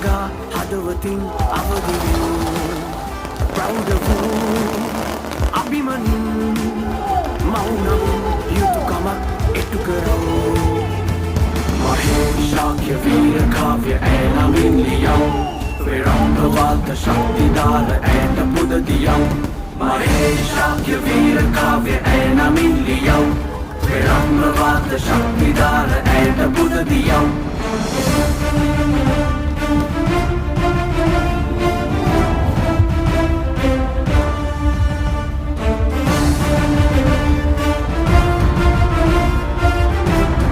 නගා හදවතින් අවදිවූ ප්‍රෞඩ වූ අභිමන්යු මෞනම යුතුකමක් එටු කරෝ මහේශාක්‍ය වීර කාව්‍ය ඇනමින් ලියම් විරම්භවාද ශක්තිදාර ඇට පුදදියම් මහේශාක්‍ය වීර කාව්‍ය ඇනමින් ලියම් විරම්භවාද ශක්තිදාර ඇට